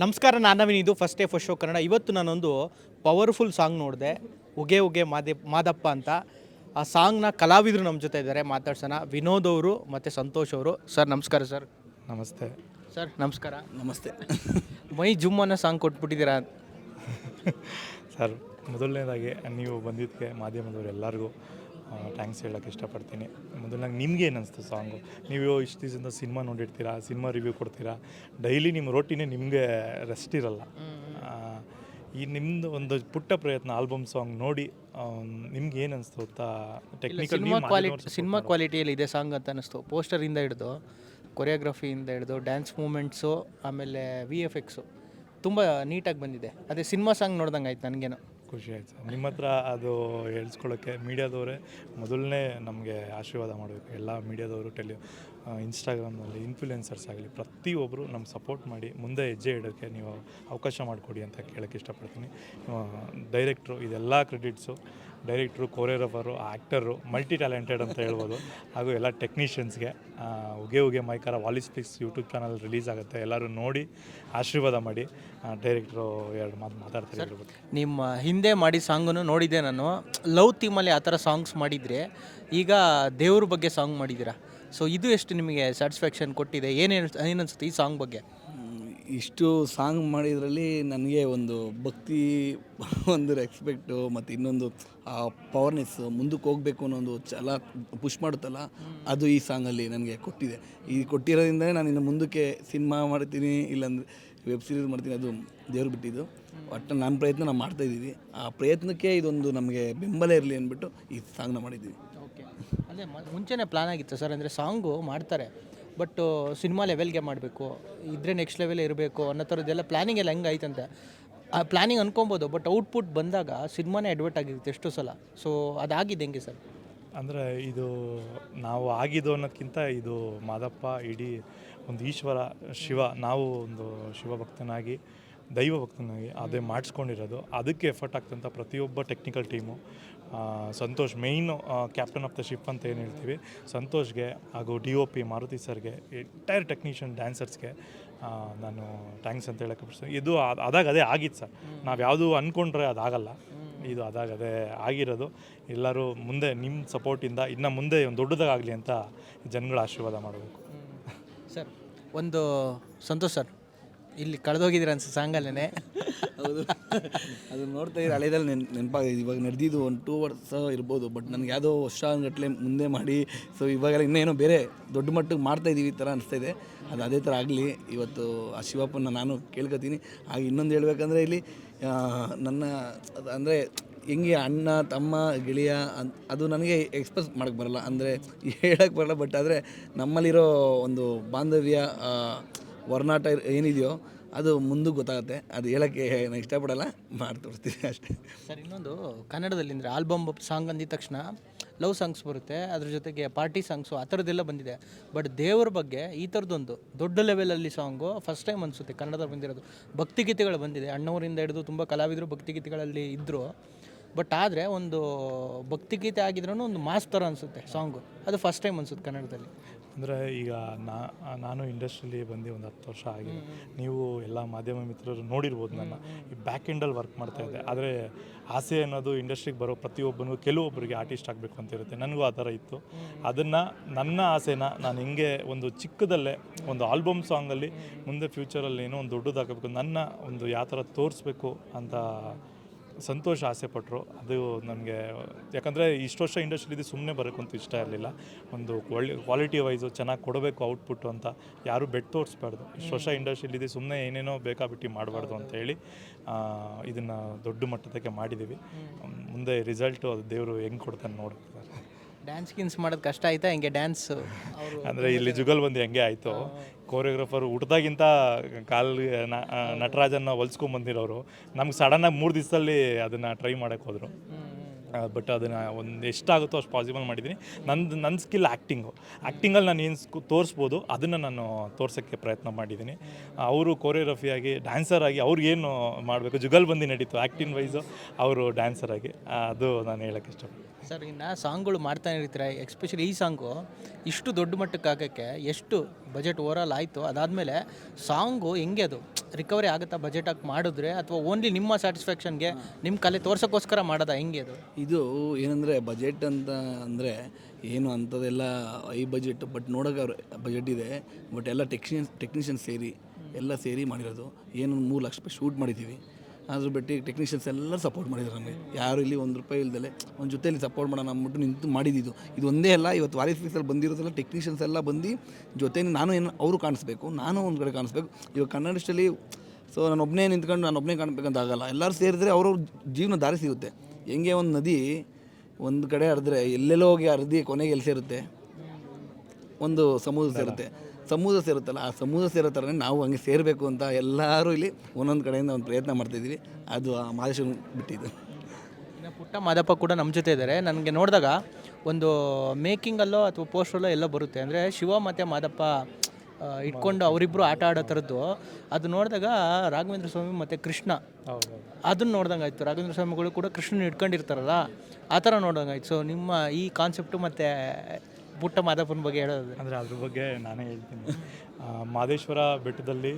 ನಮಸ್ಕಾರ, ನಾನು ನವೀನ್. ಇದು first day first show Kannada. ಇವತ್ತು ನಾನೊಂದು ಪವರ್ಫುಲ್ ಸಾಂಗ್ ನೋಡಿದೆ, ಉಗೆ ಉಗೆ ಮಾದಪ್ಪ ಅಂತ. ಆ ಸಾಂಗ್ನ ಕಲಾವಿದರು ನಮ್ಮ ಜೊತೆ ಇದ್ದಾರೆ, ಮಾತಾಡ್ಸೋಣ. ವಿನೋದ್ ಅವರು ಮತ್ತು ಸಂತೋಷ್ ಅವರು. ಸರ್ ನಮಸ್ಕಾರ. ಸರ್ ನಮಸ್ತೆ. ಸರ್ ನಮಸ್ಕಾರ. ನಮಸ್ತೆ. ಮೈ ಜುಮ್ ಅನ್ನೋ ಸಾಂಗ್ ಕೊಟ್ಬಿಟ್ಟಿದ್ದೀರಾ. ಸರ್, ಮೊದಲನೇದಾಗಿ ನೀವು ಬಂದಿದ್ದಕ್ಕೆ ಮಾಧ್ಯಮದವ್ರು ಎಲ್ಲರಿಗೂ ಥ್ಯಾಂಕ್ಸ್ ಹೇಳೋಕ್ಕೆ ಇಷ್ಟಪಡ್ತೀನಿ. ಮೊದಲನಾಗಿ ನಿಮ್ಗೆ ಏನು ಅನಿಸ್ತು ಸಾಂಗು? ನೀವು ಇಷ್ಟು ದಿವಸದಿಂದ ಸಿನಿಮಾ ನೋಡಿರ್ತೀರಾ, ಸಿನಿಮಾ ರಿವ್ಯೂ ಕೊಡ್ತೀರಾ, ಡೈಲಿ ನಿಮ್ಮ ರೋಟಿನೇ ನಿಮಗೆ ರೆಸ್ಟ್ ಇರಲ್ಲ. ಈ ನಿಮ್ಮದು ಒಂದು ಪುಟ್ಟ ಪ್ರಯತ್ನ ಆಲ್ಬಮ್ ಸಾಂಗ್ ನೋಡಿ ನಿಮ್ಗೆ ಏನು ಅನಿಸ್ತು ಅಂತ ಟೆಕ್ನಿಕಲ್ ಸಿನಿಮಾ ಕ್ವಾಲಿಟಿಯಲ್ಲಿ ಇದೆ ಸಾಂಗ್ ಅಂತ ಅನ್ನಿಸ್ತು. ಪೋಸ್ಟರಿಂದ ಹಿಡಿದು, ಕೊರಿಯೋಗ್ರಫಿಯಿಂದ ಹಿಡಿದು, ಡ್ಯಾನ್ಸ್ ಮೂಮೆಂಟ್ಸು, ಆಮೇಲೆ VFX ತುಂಬ ನೀಟಾಗಿ ಬಂದಿದೆ. ಅದೇ ಸಿನಿಮಾ ಸಾಂಗ್ ನೋಡ್ದಂಗೆ ಆಯ್ತು ನನಗೇನು. ಖುಷಿ ಆಯ್ತು ಸರ್. ನಿಮ್ಮ ಹತ್ರ ಅದು ಹೇಳ್ಸ್ಕೊಳ್ಳೋಕ್ಕೆ ಮೀಡಿಯಾದವರೇ ಮೊದಲನೇ ನಮಗೆ ಆಶೀರ್ವಾದ ಮಾಡಬೇಕು. ಎಲ್ಲ ಮೀಡಿಯಾದವರು ಇನ್ಸ್ಟಾಗ್ರಾಮ್ನಲ್ಲಿ ಇನ್ಫ್ಲೂಯೆನ್ಸರ್ಸ್ ಆಗಲಿ ಪ್ರತಿಯೊಬ್ಬರು ನಮ್ಗೆ ಸಪೋರ್ಟ್ ಮಾಡಿ ಮುಂದೆ ಹೆಜ್ಜೆ ಇಡೋಕ್ಕೆ ನೀವು ಅವಕಾಶ ಮಾಡಿಕೊಡಿ ಅಂತ ಕೇಳೋಕ್ಕೆ ಇಷ್ಟಪಡ್ತೀನಿ. ಡೈರೆಕ್ಟ್ರು, ಇದೆಲ್ಲ credits director, choreographer, actor, multi talented ಅಂತ ಹೇಳ್ಬೋದು. ಹಾಗೂ ಎಲ್ಲ ಟೆಕ್ನಿಷಿಯನ್ಸ್ಗೆ ಉಗೆ ಉಗೆ ಮೈಕಾರ Wallis fix YouTube channel release ಆಗುತ್ತೆ, ಎಲ್ಲರೂ ನೋಡಿ ಆಶೀರ್ವಾದ ಮಾಡಿ. ಡೈರೆಕ್ಟ್ರು ಎರಡು ಮಾತಾಡ್ತಾರೆ ಇದ್ರ ಬಗ್ಗೆ. ನಿಮ್ಮ ಹಿಂದೆ ಮಾಡಿ ಸಾಂಗನ್ನು ನೋಡಿದ್ದೆ ನಾನು. ಲವ್ ಥೀಮಲ್ಲಿ ಆ ಥರ ಸಾಂಗ್ಸ್ ಮಾಡಿದರೆ, ಈಗ ದೇವ್ರ ಬಗ್ಗೆ ಸಾಂಗ್ ಮಾಡಿದ್ದೀರಾ. ಸೊ ಇದು ಎಷ್ಟು ನಿಮಗೆ ಸ್ಯಾಟಿಸ್ಫ್ಯಾಕ್ಷನ್ ಕೊಟ್ಟಿದೆ? ಏನು ಅನಿಸುತ್ತೆ ಈ ಸಾಂಗ್ ಬಗ್ಗೆ? ಇಷ್ಟು ಸಾಂಗ್ ಮಾಡಿದ್ರಲ್ಲಿ ನನಗೆ ಒಂದು ಭಕ್ತಿ, ಒಂದು ರೆಸ್ಪೆಕ್ಟು, ಮತ್ತು ಇನ್ನೊಂದು ಪವರ್ನೆಸ್, ಮುಂದಕ್ಕೆ ಹೋಗಬೇಕು ಅನ್ನೋ ಒಂದು ಛಲ ಪುಷ್ ಮಾಡುತ್ತಲ್ಲ, ಅದು ಈ ಸಾಂಗಲ್ಲಿ ನನಗೆ ಕೊಟ್ಟಿದೆ. ಈ ಕೊಟ್ಟಿರೋದ್ರಿಂದಲೇ ನಾನು ಇನ್ನು ಮುಂದಕ್ಕೆ ಸಿನಿಮಾ ಮಾಡ್ತೀನಿ, ಇಲ್ಲಾಂದರೆ ವೆಬ್ ಸೀರೀಸ್ ಮಾಡ್ತೀನಿ. ಅದು ದೇವ್ರು ಬಿಟ್ಟಿದ್ದು. ಒಟ್ಟು ನನ್ನ ಪ್ರಯತ್ನ ನಾವು ಮಾಡ್ತಾಯಿದ್ದೀವಿ. ಆ ಪ್ರಯತ್ನಕ್ಕೆ ಇದೊಂದು ನಮಗೆ ಬೆಂಬಲ ಇರಲಿ ಅಂದ್ಬಿಟ್ಟು ಈ ಸಾಂಗ್ನ ಮಾಡಿದ್ದೀವಿ. ಓಕೆ, ಅದೇ ಮುಂಚೆನೇ ಪ್ಲ್ಯಾನ್ ಆಗಿತ್ತು ಸರ್. ಅಂದರೆ ಸಾಂಗು ಮಾಡ್ತಾರೆ, ಬಟ್ ಸಿನಿಮಾ ಲೆವೆಲ್ಗೆ ಮಾಡಬೇಕು, ಇದ್ರೆ ನೆಕ್ಸ್ಟ್ ಲೆವೆಲ್ ಇರಬೇಕು ಅನ್ನೋ ಥರದ್ದೆಲ್ಲ ಪ್ಲ್ಯಾನಿಂಗ್ ಎಲ್ಲ ಹೆಂಗೆ ಆಯ್ತಂತೆ. ಆ ಪ್ಲ್ಯಾನಿಂಗ್ ಅನ್ಕೊಬೋದು, ಬಟ್ ಔಟ್ಪುಟ್ ಬಂದಾಗ ಸಿನಿಮಾನೇ ಅಡ್ವರ್ಟ್ ಆಗಿರುತ್ತೆ ಎಷ್ಟೋ ಸಲ. ಸೊ ಅದಾಗಿದೆ ಹೆಂಗೆ ಸರ್? ಅಂದರೆ ಇದು ನಾವು ಆಗಿದ್ದು ಅನ್ನೋದಕ್ಕಿಂತ ಇದು ಮಾದಪ್ಪ ಇಡೀ ಒಂದು ಈಶ್ವರ ಶಿವ, ನಾವು ಒಂದು ಶಿವಭಕ್ತನಾಗಿ, ದೈವ ಭಕ್ತನಾಗಿ ಅದೇ ಮಾಡಿಸ್ಕೊಂಡಿರೋದು. ಅದಕ್ಕೆ ಎಫರ್ಟ್ ಆಗ್ತಂಥ ಪ್ರತಿಯೊಬ್ಬ technical team, Santosh main captain of the ship ಅಂತ ಏನು ಹೇಳ್ತೀವಿ, ಸಂತೋಷ್ಗೆ, ಹಾಗೂ DOP ಮಾರುತಿ ಸರ್ಗೆ, ಎಂಟೈರ್ ಟೆಕ್ನಿಷಿಯನ್, ಡ್ಯಾನ್ಸರ್ಸ್ಗೆ ನಾನು ಥ್ಯಾಂಕ್ಸ್ ಅಂತ ಹೇಳೋಕ್ಕೆ ಬಯಸ್ತೀನಿ. ಇದು ಅದಾಗ ಅದೇ ಆಗಿತ್ತು ಸರ್. ನಾವು ಯಾವುದು ಅಂದ್ಕೊಂಡ್ರೆ ಅದಾಗಲ್ಲ, ಇದು ಅದಾಗ ಅದೇ ಆಗಿರೋದು. ಎಲ್ಲರೂ ಮುಂದೆ ನಿಮ್ಮ ಸಪೋರ್ಟಿಂದ ಇನ್ನು ಮುಂದೆ ಒಂದು ದೊಡ್ಡದಾಗಲಿ ಅಂತ ಜನಗಳ ಆಶೀರ್ವಾದ ಮಾಡಬೇಕು ಸರ್. ಒಂದು ಸಂತೋಷ್ ಸರ್, ಇಲ್ಲಿ ಕಳೆದೋಗಿದ್ದೀರ ಅನ್ಸ ಸಾಂಗಲ್ಲೇ. ಹೌದು, ಅದು ನೋಡ್ತಾ ಇದ್ರೆ ಹಳೆದಲ್ಲಿ ನೆನಪಾಗಿದೆ. ಇವಾಗ ನಡೆದಿದ್ದು 1-2 ವರ್ಷ ಇರ್ಬೋದು, ಬಟ್ ನನಗೆ ಯಾವುದೋ ವರ್ಷಗಟ್ಟಲೆ ಮುಂದೆ ಮಾಡಿ, ಸೊ ಇವಾಗೆಲ್ಲ ಇನ್ನೇನೋ ಬೇರೆ ದೊಡ್ಡ ಮಟ್ಟಿಗೆ ಮಾಡ್ತಾಯಿದ್ದೀವಿ ಈ ಥರ ಅನಿಸ್ತಾಯಿದೆ. ಅದು ಅದೇ ಥರ ಆಗಲಿ ಇವತ್ತು ಆ ಶಿವಪ್ಪನ ನಾನು ಕೇಳ್ಕೊತೀನಿ. ಹಾಗೆ ಇನ್ನೊಂದು ಹೇಳ್ಬೇಕಂದ್ರೆ ಇಲ್ಲಿ ನನ್ನ ಅಂದರೆ ಹೆಂಗೆ ಅಣ್ಣ ತಮ್ಮ ಗೆಳೆಯ ಅದು ನನಗೆ ಎಕ್ಸ್ಪ್ರೆಸ್ ಮಾಡೋಕ್ಕೆ ಬರೋಲ್ಲ, ಅಂದರೆ ಹೇಳೋಕ್ಕೆ ಬರೋಲ್ಲ. ಬಟ್ ಆದರೆ ನಮ್ಮಲ್ಲಿರೋ ಒಂದು ಬಾಂಧವ್ಯ, ಒಡನಾಟ ಏನಿದೆಯೋ ಅದು ಮುಂದಕ್ಕೆ ಗೊತ್ತಾಗುತ್ತೆ. ಅದು ಹೇಳೋಕ್ಕೆ ನಾನು ಇಷ್ಟಪಡಲ್ಲ, ಮಾಡಿ ತೋರಿಸ್ತೀನಿ ಅಷ್ಟೇ ಸರ್. ಇನ್ನೊಂದು ಕನ್ನಡದಲ್ಲಿ ಅಂದರೆ ಆಲ್ಬಮ್ ಸಾಂಗ್ ಅಂದಿದ ತಕ್ಷಣ ಲವ್ ಸಾಂಗ್ಸ್ ಬರುತ್ತೆ, ಅದ್ರ ಜೊತೆಗೆ ಪಾರ್ಟಿ ಸಾಂಗ್ಸು, ಆ ಥರದ್ದೆಲ್ಲ ಬಂದಿದೆ. ಬಟ್ ದೇವರ ಬಗ್ಗೆ ಈ ಥರದ್ದೊಂದು ದೊಡ್ಡ ಲೆವೆಲಲ್ಲಿ ಸಾಂಗು ಫಸ್ಟ್ ಟೈಮ್ ಅನಿಸುತ್ತೆ ಕನ್ನಡದಲ್ಲಿ ಬಂದಿರೋದು. ಭಕ್ತಿಗೀತೆಗಳು ಬಂದಿದೆ, ಅಣ್ಣವರಿಂದ ಹಿಡಿದು ತುಂಬ ಕಲಾವಿದರು ಭಕ್ತಿಗೀತೆಗಳಲ್ಲಿ ಇದ್ದರು. ಬಟ್ ಆದರೆ ಒಂದು ಭಕ್ತಿಗೀತೆ ಆಗಿದ್ರೂ ಒಂದು ಮಾಸ್ ಥರ ಅನಿಸುತ್ತೆ ಸಾಂಗು. ಅದು ಫಸ್ಟ್ ಟೈಮ್ ಅನಿಸುತ್ತೆ ಕನ್ನಡದಲ್ಲಿ. ಅಂದರೆ ಈಗ ನಾನು ಇಂಡಸ್ಟ್ರಿಯಲ್ಲಿ ಬಂದು ಒಂದು 10 ವರ್ಷ ಆಗಿದೆ. ನೀವು ಎಲ್ಲ ಮಾಧ್ಯಮ ಮಿತ್ರರು ನೋಡಿರ್ಬೋದು, ನನ್ನ ಈ ಬ್ಯಾಕ್ ಎಂಡಲ್ಲಿ ವರ್ಕ್ ಮಾಡ್ತಾಯಿದ್ದೆ. ಆದರೆ ಆಸೆ ಅನ್ನೋದು ಇಂಡಸ್ಟ್ರಿಗೆ ಬರೋ ಪ್ರತಿಯೊಬ್ಬನಿಗೂ, ಕೆಲವೊಬ್ಬರಿಗೆ ಆರ್ಟಿಸ್ಟ್ ಆಗಬೇಕು ಅಂತ ಇರುತ್ತೆ. ನನಗೂ ಆ ಥರ ಇತ್ತು. ಅದನ್ನು ನನ್ನ ಆಸೆನ ನಾನು ಹಿಂಗೆ ಒಂದು ಚಿಕ್ಕದಲ್ಲೇ ಒಂದು ಆಲ್ಬಮ್ ಸಾಂಗಲ್ಲಿ ಮುಂದೆ ಫ್ಯೂಚರಲ್ಲಿ ಏನೋ ಒಂದು ದೊಡ್ಡದಾಗಬೇಕು, ನನ್ನ ಒಂದು ಯಾವ ಥರ ತೋರಿಸ್ಬೇಕು ಅಂತ ಸಂತೋಷ ಆಸೆ ಪಟ್ಟರು. ಅದು ನನಗೆ, ಯಾಕಂದರೆ ಇಷ್ಟು ವರ್ಷ ಇಂಡಸ್ಟ್ರಿಲಿದ್ದು ಸುಮ್ಮನೆ ಬರೋಕ್ಕಂತೂ ಅಂತ ಇಷ್ಟ ಇರಲಿಲ್ಲ. ಒಂದು ಕ್ವಾಲಿಟಿ ವೈಸು ಚೆನ್ನಾಗಿ ಕೊಡಬೇಕು ಔಟ್ಪುಟ್ಟು ಅಂತ, ಯಾರೂ ಬೆಟ್ ತೋರಿಸ್ಬಾರ್ದು. ಇಷ್ಟು ವರ್ಷ ಇಂಡಸ್ಟ್ರಿಲಿದ್ದು ಸುಮ್ಮನೆ ಏನೇನೋ ಬೇಕಾಬಿಟ್ಟು ಮಾಡಬಾರ್ದು ಅಂತೇಳಿ ಇದನ್ನು ದೊಡ್ಡ ಮಟ್ಟದಕ್ಕೆ ಮಾಡಿದ್ದೀವಿ. ಮುಂದೆ ರಿಸಲ್ಟು ಅದು ದೇವರು ಹೆಂಗೆ ಕೊಡ್ತಾನೆ ನೋಡ್ಬೇಕು. ಡ್ಯಾನ್ಸ್ ಗಿನ್ಸ್ ಮಾಡೋದು ಕಷ್ಟ ಆಯ್ತಾ ಹೆಂಗೆ? ಡ್ಯಾನ್ಸ್ ಅಂದರೆ ಇಲ್ಲಿ ಜುಗಲ್ಬಂದಿ ಹೆಂಗೆ ಆಯಿತು, ಕೋರಿಯೋಗ್ರಾಫರ್ ಊಟದಾಗಿಂತ ನಟರಾಜನ್ನ ಹೊಲ್ಸ್ಕೊಂಬಂದಿರೋರು ನಮ್ಗೆ ಸಡನ್ನಾಗಿ 3 ದಿವಸದಲ್ಲಿ ಅದನ್ನು ಟ್ರೈ ಮಾಡೋಕ್ಕೆ ಹೋದರು. ಬಟ್ ಅದನ್ನು ಒಂದು ಎಷ್ಟಾಗುತ್ತೋ ಅಷ್ಟು ಪಾಸಿಬಲ್ ಮಾಡಿದ್ದೀನಿ. ನನ್ನ ಸ್ಕಿಲ್ ಆ್ಯಕ್ಟಿಂಗಲ್ಲಿ ನಾನು ಏನು ತೋರಿಸ್ಬೋದು ಅದನ್ನು ನಾನು ತೋರ್ಸೋಕ್ಕೆ ಪ್ರಯತ್ನ ಮಾಡಿದ್ದೀನಿ. ಅವರು ಕೋರಿಯೋಗ್ರಫಿಯಾಗಿ, ಡ್ಯಾನ್ಸರಾಗಿ ಅವ್ರಿಗೇನು ಮಾಡಬೇಕು, ಜುಗಲ್ಬಂದಿ ನಡೀತು ಆ್ಯಕ್ಟಿಂಗ್ ವೈಸು, ಅವರು ಡ್ಯಾನ್ಸರಾಗಿ. ಅದು ನಾನು ಹೇಳೋಕ್ಕೆ ಇಷ್ಟಪಡ್ತೀನಿ ಸರ್. ಇನ್ನು ಸಾಂಗ್ಗಳು ಮಾಡ್ತಾನೆ ಇರ್ತೀರ, ಎಸ್ಪೆಷಲಿ ಈ ಸಾಂಗು ಇಷ್ಟು ದೊಡ್ಡ ಮಟ್ಟಕ್ಕೆ ಆಗೋಕ್ಕೆ ಎಷ್ಟು ಬಜೆಟ್ ಓವರಾಲ್ ಆಯಿತು, ಅದಾದಮೇಲೆ ಸಾಂಗು ಹೆಂಗೆ ಅದು ರಿಕವರಿ ಆಗುತ್ತಾ ಬಜೆಟಾಗಿ ಮಾಡಿದ್ರೆ, ಅಥವಾ ಓನ್ಲಿ ನಿಮ್ಮ ಸ್ಯಾಟಿಸ್ಫ್ಯಾಕ್ಷನ್ಗೆ ನಿಮ್ಮ ಕಲೆ ತೋರ್ಸೋಕ್ಕೋಸ್ಕರ ಮಾಡೋದಾ, ಹೆಂಗೆ ಅದು? ಇದು ಏನಂದರೆ ಬಜೆಟ್ ಅಂತ ಅಂದರೆ ಏನು ಅಂಥದ್ದೆಲ್ಲ ಐ ಬಜೆಟ್, ಬಟ್ ನೋಡೋಕೆ ಅವ್ರು ಬಜೆಟ್ ಇದೆ, ಬಟ್ ಎಲ್ಲ ಟೆಕ್ನಿಷಿಯನ್ಸ್ ಸೇರಿ ಎಲ್ಲ ಸೇರಿ ಮಾಡಿರೋದು. ಏನು 3 ಲಕ್ಷ ರೂಪಾಯಿ ಶೂಟ್ ಮಾಡಿದ್ದೀವಿ, ಅದ್ರ ಬಿಟ್ಟು ಟೆಕ್ನಿಷಿಯನ್ಸ್ ಎಲ್ಲ ಸಪೋರ್ಟ್ ಮಾಡಿದ್ದಾರೆ ನಮಗೆ. ಯಾರು ಇಲ್ಲಿ 1 ರೂಪಾಯಿ ಇಲ್ದಲೆ ಒಂದು ಜೊತೆಯಲ್ಲಿ ಸಪೋರ್ಟ್ ಮಾಡೋಣ ಅಂದ್ಬಿಟ್ಟು ನಿಂತು ಮಾಡಿದ್ದು. ಇದು ಒಂದೇ ಅಲ್ಲ, ಇವತ್ತು ವಾಲಿಸ್ ಫಿಕ್ಸಲ್ಲಿ ಬಂದಿರೋದೆಲ್ಲ ಟೆಕ್ನಿಷಿಯನ್ಸ್ ಎಲ್ಲ ಬಂದು ಜೊತೆ ನಾನು ಏನು ಅವರು ಕಾಣಿಸ್ಬೇಕು, ನಾನು ಒಂದು ಕಡೆ ಕಾಣಿಸ್ಬೇಕು. ಇವಾಗ ಕನ್ನಡ ಇಂಡಸ್ಟ್ರಿಯಲ್ಲಿ ಸೊ ನಾನು ಒಬ್ಬನೇ ನಿಂತ್ಕೊಂಡು ನಾನು ಒಬ್ಬನೇ ಕಾಣಬೇಕಂತ ಆಗಲ್ಲ. ಎಲ್ಲರೂ ಸೇರಿದ್ರೆ ಅವ್ರವ್ರ ಜೀವನ ದಾರಿ ಸಿಗುತ್ತೆ. ಹೆಂಗೆ ಒಂದು ನದಿ ಒಂದು ಕಡೆ ಹರಿದ್ರೆ ಎಲ್ಲೆಲ್ಲೋ ಹೋಗಿ ಹರಿದು ಕೊನೆಗೆ ಎಲ್ಲಿ ಸೇರುತ್ತೆ, ಒಂದು ಸಮುದ್ರ ಸೇರುತ್ತಲ್ಲ, ಆ ಸಮುದ್ರ ಸೇರೋ ಥರನೇ ನಾವು ಹಂಗೆ ಸೇರಬೇಕು ಅಂತ ಎಲ್ಲರೂ ಇಲ್ಲಿ ಒಂದೊಂದು ಕಡೆಯಿಂದ ಒಂದು ಪ್ರಯತ್ನ ಮಾಡ್ತಾಯಿದ್ದೀವಿ. ಅದು ಆ ಮಾದೇಶ್ವರ ಬಿಟ್ಟಿದ್ದು. ಇನ್ನು ಪುಟ್ಟ ಮಾದಪ್ಪ ಕೂಡ ನಮ್ಮ ಜೊತೆ ಇದ್ದಾರೆ. ನನಗೆ ನೋಡಿದಾಗ ಒಂದು ಮೇಕಿಂಗಲ್ಲೋ ಅಥವಾ ಪೋಸ್ಟರಲ್ಲೋ ಎಲ್ಲೋ ಬರುತ್ತೆ, ಅಂದರೆ ಶಿವ ಮತ್ತು ಮಾದಪ್ಪ ಇಟ್ಕೊಂಡು ಅವರಿಬ್ಬರು ಆಟ ಆಡೋ ಥರದ್ದು. ಅದು ನೋಡಿದಾಗ ರಾಘವೇಂದ್ರ ಸ್ವಾಮಿ ಮತ್ತು ಕೃಷ್ಣ, ಅದನ್ನು ನೋಡ್ದಂಗೆ ಆಯಿತು. ರಾಘವೇಂದ್ರ ಸ್ವಾಮಿಗಳು ಕೂಡ ಕೃಷ್ಣನ ಇಟ್ಕೊಂಡಿರ್ತಾರಲ್ಲ, ಆ ಥರ ನೋಡ್ದಂಗೆ ಆಯ್ತು. ಸೊ ನಿಮ್ಮ ಈ ಕಾನ್ಸೆಪ್ಟು ಮತ್ತು ಪುಟ್ಟ ಮಾದಪ್ಪನ ಬಗ್ಗೆ ಹೇಳೋದು ಅಂದರೆ ಅದ್ರ ಬಗ್ಗೆ ನಾನೇ ಹೇಳ್ತೀನಿ. ಮಾದೇಶ್ವರ ಬೆಟ್ಟದಲ್ಲಿ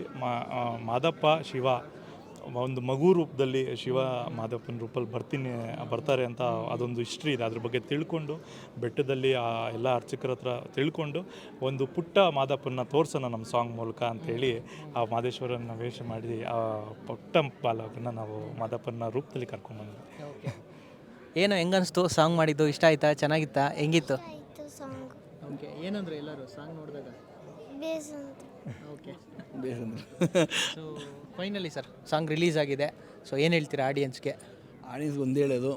ಮಾದಪ್ಪ ಶಿವ ಒಂದು ಮಗು ರೂಪದಲ್ಲಿ ಶಿವ ಮಾದಪ್ಪನ ರೂಪಲ್ಲಿ ಬರ್ತಾರೆ ಅಂತ ಅದೊಂದು ಹಿಸ್ಟ್ರಿ ಇದೆ. ಅದ್ರ ಬಗ್ಗೆ ತಿಳ್ಕೊಂಡು ಬೆಟ್ಟದಲ್ಲಿ ಎಲ್ಲ ಅರ್ಚಕರ ಹತ್ರ ತಿಳ್ಕೊಂಡು ಒಂದು ಪುಟ್ಟ ಮಾದಪ್ಪನ ತೋರ್ಸೋಣ ನಮ್ಮ ಸಾಂಗ್ ಮೂಲಕ ಅಂಥೇಳಿ ಆ ಮಾದೇಶ್ವರನ ವೇಷ ಮಾಡಿ ಆ ಪುಟ್ಟ ಬಾಲಕನ ನಾವು ಮಾದಪ್ಪನ ರೂಪದಲ್ಲಿ ಕರ್ಕೊಂಡ್ಬಂದ್ವಿ. ಏನು ಹೆಂಗನ್ನಿಸ್ತು ಸಾಂಗ್ ಮಾಡಿದ್ದು? ಇಷ್ಟ ಆಯ್ತಾ? ಚೆನ್ನಾಗಿತ್ತಾ? ಹೆಂಗಿತ್ತು? Song okay. ಏನಂದ್ರೆ ಎಲ್ಲರೂ ಸಾಂಗ್ ನೋಡಿದಾಗ? ಬೇಸ್ ಅಂತ. ಓಕೆ. ಬೇಸಂದ್ರೆ so finally sir song release ಆಗಿದೆ. ಸೊ ಏನು ಹೇಳ್ತೀರಾ ಆಡಿಯನ್ಸ್ಗೆ? ಆಡಿಯನ್ಸ್ ಒಂದೇ ಹೇಳೋದು,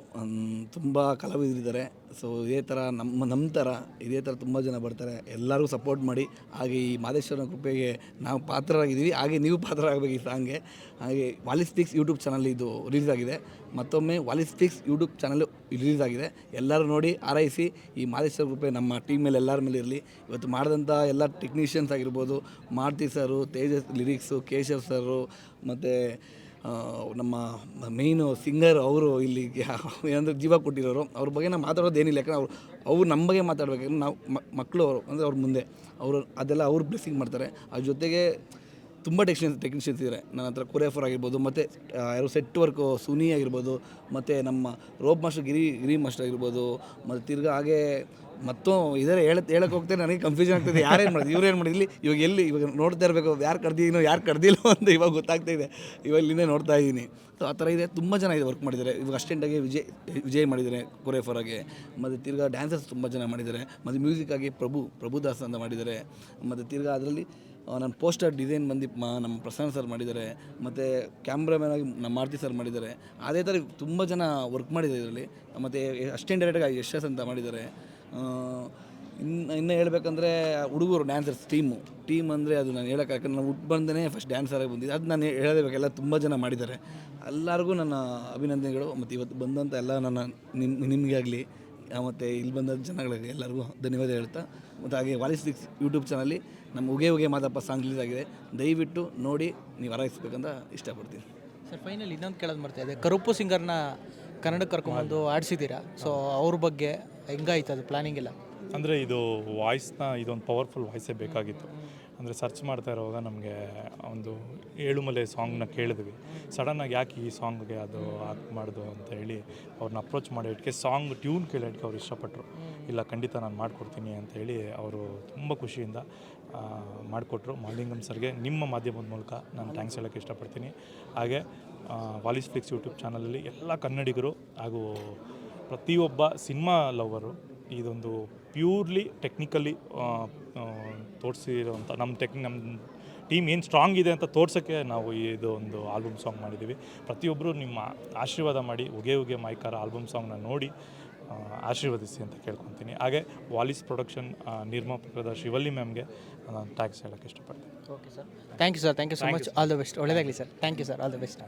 ತುಂಬ ಕಲಾವಿದರಿದ್ದಾರೆ. ಸೊ ಇದೇ ಥರ ನಮ್ಮ ಥರ ಇದೇ ಥರ ತುಂಬ ಜನ ಬರ್ತಾರೆ. ಎಲ್ಲರಿಗೂ ಸಪೋರ್ಟ್ ಮಾಡಿ. ಹಾಗೆ ಈ ಮಾದೇಶ್ವರನ ಕೃಪೆಗೆ ನಾವು ಪಾತ್ರರಾಗಿದ್ದೀವಿ, ಹಾಗೆ ನೀವು ಪಾತ್ರರಾಗಬೇಕು ಈ ಸಾಂಗ್ಗೆ. ಹಾಗೆ ವಾಲಿಸ್ ಸ್ಪೀಕ್ಸ್ ಯೂಟ್ಯೂಬ್ ಚಾನಲ್ ಇದು ರಿಲೀಸ್ ಆಗಿದೆ. ಮತ್ತೊಮ್ಮೆ Wallis speaks YouTube channel release ಆಗಿದೆ. ಎಲ್ಲರೂ ನೋಡಿ ಆರೈಸಿ. ಈ ಮಾದೇಶ್ವರ ಕೃಪೆ ನಮ್ಮ ಟೀಮ್ ಮೇಲೆ ಎಲ್ಲರ ಮೇಲೆ ಇರಲಿ. ಇವತ್ತು ಮಾಡಿದಂಥ ಎಲ್ಲ ಟೆಕ್ನಿಷಿಯನ್ಸ್ ಆಗಿರ್ಬೋದು, ಮಾರುತಿ ಸರು, ತೇಜಸ್ ಲಿರಿಕ್ಸು, ಕೇಶವ್ ಸರು, ಮತ್ತು ನಮ್ಮ ಮೇಯ್ನು ಸಿಂಗರ್ ಅವರು ಇಲ್ಲಿ ಏನಂದರೆ ಜೀವ ಕೊಟ್ಟಿರೋರು. ಅವ್ರ ಬಗ್ಗೆ ನಾವು ಮಾತಾಡೋದೇನಿಲ್ಲ, ಯಾಕಂದ್ರೆ ಅವ್ರು ನಮ್ಮ ಬಗ್ಗೆ ಮಾತಾಡ್ಬೇಕಾದ್ರೆ ನಾವು ಮಕ್ಕಳು ಅವರು ಅಂದರೆ ಅವ್ರ ಮುಂದೆ ಅವರು ಅದೆಲ್ಲ ಅವ್ರು ಬ್ಲೆಸ್ಸಿಂಗ್ ಮಾಡ್ತಾರೆ. ಅದ್ರ ಜೊತೆಗೆ ತುಂಬ ಟೆಕ್ನಿಷಿಯನ್ಸ್ ಇದ್ದಾರೆ ನನ್ನ ಹತ್ರ. ಕೊರಿಯೋಗ್ರಾಫರ್ ಆಗಿರ್ಬೋದು, ಮತ್ತು ಯಾರು ಸೆಟ್ ವರ್ಕು ಸುನಿ ಆಗಿರ್ಬೋದು, ಮತ್ತು ನಮ್ಮ ರೋಪ್ ಮಾಸ್ಟರ್ ಗಿರಿ ಮಾಸ್ಟರ್ ಆಗಿರ್ಬೋದು, ಮತ್ತು ತಿರ್ಗಾ ಹಾಗೆ ಮತ್ತು ಇದ್ದಾರೆ. ಹೇಳಕ್ಕೆ ಹೋಗ್ತಾರೆ, ನನಗೆ ಕನ್ಫ್ಯೂಷನ್ ಆಗ್ತಾಯಿದೆ, ಯಾರೇನು ಮಾಡಿದ್ರು ಇವ್ರೇನು ಮಾಡಿದ್ಲಿ, ಇವಾಗ ನೋಡ್ತಾ ಇರಬೇಕು ಯಾರು ಕರ್ದಿನೋ ಯಾರು ಕರ್ದಿಲ್ಲೋ ಅಂತ ಇವಾಗ ಗೊತ್ತಾಗ್ತಾಯಿದೆ. ಇವಾಗ ಇಲ್ಲಿಂದೇ ನೋಡ್ತಾ ಇದ್ದೀನಿ. ಸೊ ಆ ಥರ ಇದೆ, ತುಂಬ ಜನ ಇದೆ ವರ್ಕ್ ಮಾಡಿದ್ದಾರೆ. ಇವಾಗ ಅಸ್ಟೆಂಟಾಗಿ ವಿಜಯ್ ಮಾಡಿದ್ದಾರೆ ಕೊರಿಯೋಗ್ರಾಫರಾಗಿ, ಮತ್ತು ತಿರ್ಗಾ ಡ್ಯಾನ್ಸರ್ಸ್ ತುಂಬ ಜನ ಮಾಡಿದ್ದಾರೆ, ಮತ್ತು ಮ್ಯೂಸಿಕ್ಕಾಗಿ ಪ್ರಭುದಾಸ್ ಅಂತ ಮಾಡಿದ್ದಾರೆ, ಮತ್ತು ತಿರ್ಗಾ ಅದರಲ್ಲಿ ನನ್ನ ಪೋಸ್ಟರ್ ಡಿಸೈನ್ ಬಂದು ನಮ್ಮ ಪ್ರಸನ್ನ ಸರ್ ಮಾಡಿದ್ದಾರೆ, ಮತ್ತು ಕ್ಯಾಮ್ರಾಮ್ಯಾನ್ ಆಗಿ ನಮ್ಮ ಮಾರುತಿ ಸರ್ ಮಾಡಿದ್ದಾರೆ. ಅದೇ ಥರ ತುಂಬ ಜನ ವರ್ಕ್ ಮಾಡಿದ್ದಾರೆ ಇದರಲ್ಲಿ. ಮತ್ತು ಅಸ್ಟೆಂಟ್ ಡೈರೆಕ್ಟಾಗಿ ಯಶಸ್ ಅಂತ ಮಾಡಿದ್ದಾರೆ. ಇನ್ನು ಹೇಳ್ಬೇಕಂದ್ರೆ ಹುಡುಗರು ಡ್ಯಾನ್ಸರ್ಸ್ ಟೀಮ್ ಅಂದರೆ ಅದು ನಾನು ಹೇಳೋಕೆ, ಯಾಕಂದ್ರೆ ನಾನು ಹುಟ್ಟು ಬಂದೇ ಫಸ್ಟ್ ಡ್ಯಾನ್ಸರಾಗಿ ಬಂದಿದ್ದೆ. ಅದು ನಾನು ಹೇಳಲೇಬೇಕು, ಎಲ್ಲ ತುಂಬ ಜನ ಮಾಡಿದ್ದಾರೆ. ಎಲ್ಲರಿಗೂ ನನ್ನ ಅಭಿನಂದನೆಗಳು. ಮತ್ತು ಇವತ್ತು ಬಂದಂಥ ಎಲ್ಲ ನಿಮಗೆ ಆಗಲಿ, ಮತ್ತು ಇಲ್ಲಿ ಬಂದ ಜನಗಳಿಗೆ ಎಲ್ಲರಿಗೂ ಧನ್ಯವಾದ ಹೇಳ್ತಾ, ಮತ್ತು ಹಾಗೆ ವಾಲಿಸ್ ಸ್ಪೀಕ್ಸ್ ಯೂಟ್ಯೂಬ್ ಚಾನಲ್ಲಿ ನಮ್ಮ ಉಗೆ ಮಾದಪ್ಪ ಸಾಂಗ್ ರಿಲೀಸ್ ಆಗಿದೆ. ದಯವಿಟ್ಟು ನೋಡಿ ನೀವು ಆರೈಸ್ಬೇಕಂತ ಇಷ್ಟಪಡ್ತೀನಿ. ಸರ್ ಫೈನಲ್ ಇನ್ನೊಂದು ಕೇಳೋದು ಮಾಡ್ತಾಯಿದ್ದೆ, ಕರುಪ್ಪು ಸಿಂಗರ್ನ ಕನ್ನಡಕ್ಕೆ ಕರ್ಕೊಂಬಂದು ಆಡಿಸಿದ್ದೀರಾ. ಸೊ ಅವ್ರ ಬಗ್ಗೆ ಹೆಂಗಾಯ್ತು ಅದು ಪ್ಲಾನಿಂಗ್ ಎಲ್ಲ? ಅಂದರೆ ಇದು ವಾಯ್ಸ್ನ ಇದೊಂದು ಪವರ್ಫುಲ್ ವಾಯ್ಸೇ ಬೇಕಾಗಿತ್ತು. ಅಂದರೆ ಸರ್ಚ್ ಮಾಡ್ತಾ ಇರುವಾಗ ನಮಗೆ ಒಂದು ಏಳುಮಲೆ ಸಾಂಗ್ನ ಕೇಳಿದ್ವಿ. ಸಡನ್ನಾಗಿ ಯಾಕೆ ಈ ಸಾಂಗ್ಗೆ ಅದು ಮಾಡಿದ್ರು ಅಂತ ಹೇಳಿ ಅವ್ರನ್ನ ಅಪ್ರೋಚ್ ಮಾಡಿ ಇಟ್ಕೆ ಸಾಂಗ್ ಟ್ಯೂನ್ ಕೇಳೋಕ್ಕೆ ಅವ್ರು ಇಷ್ಟಪಟ್ಟರು. ಇಲ್ಲ ಖಂಡಿತ ನಾನು ಮಾಡಿಕೊಡ್ತೀನಿ ಅಂತ ಹೇಳಿ ಅವರು ತುಂಬ ಖುಷಿಯಿಂದ ಮಾಡಿಕೊಟ್ರು. ಮಾಲಿಂಗಮ್ ಸರ್ಗೆ ನಿಮ್ಮ ಮಾಧ್ಯಮದ ಮೂಲಕ ನಾನು ಥ್ಯಾಂಕ್ಸ್ ಹೇಳೋಕ್ಕೆ ಇಷ್ಟಪಡ್ತೀನಿ. ಹಾಗೆ ವಾಲಿಸ್ ಸ್ಪೀಕ್ಸ್ ಯೂಟ್ಯೂಬ್ ಚಾನಲಲ್ಲಿ ಎಲ್ಲ ಕನ್ನಡಿಗರು ಹಾಗೂ ಪ್ರತಿಯೊಬ್ಬ ಸಿನಿಮಾ ಲವರು ಇದೊಂದು ಪ್ಯೂರ್ಲಿ ಟೆಕ್ನಿಕಲಿ ತೋರಿಸಿರೋಂಥ ನಮ್ಮ ಟೀಮ್ ಏನು ಸ್ಟ್ರಾಂಗ್ ಇದೆ ಅಂತ ತೋರ್ಸೋಕ್ಕೆ ನಾವು ಇದು ಒಂದು ಆಲ್ಬಮ್ ಸಾಂಗ್ ಮಾಡಿದ್ದೀವಿ. ಪ್ರತಿಯೊಬ್ಬರು ನಿಮ್ಮ ಆಶೀರ್ವಾದ ಮಾಡಿ ಉಗೆ ಮೈಕಾರ ಆಲ್ಬಮ್ ಸಾಂಗ್ನ ನೋಡಿ ಆಶೀರ್ವದಿಸಿ ಅಂತ ಕೇಳ್ಕೊತೀನಿ. ಹಾಗೆ ವಾಲಿಸ್ ಪ್ರೊಡಕ್ಷನ್ ನಿರ್ಮಾಪಕರಾದ ಶಿವಲ್ಲಿ ಮ್ಯಾಮ್ಗೆ ನಾನು ಥ್ಯಾಂಕ್ಸ್ ಹೇಳೋಕ್ಕೆ ಇಷ್ಟಪಡ್ತೀನಿ. Okay sir, thank you sir, thank you so much. All the best. ಒಳ್ಳೆಯದಾಗಲಿ sir. Thank you sir, all the best.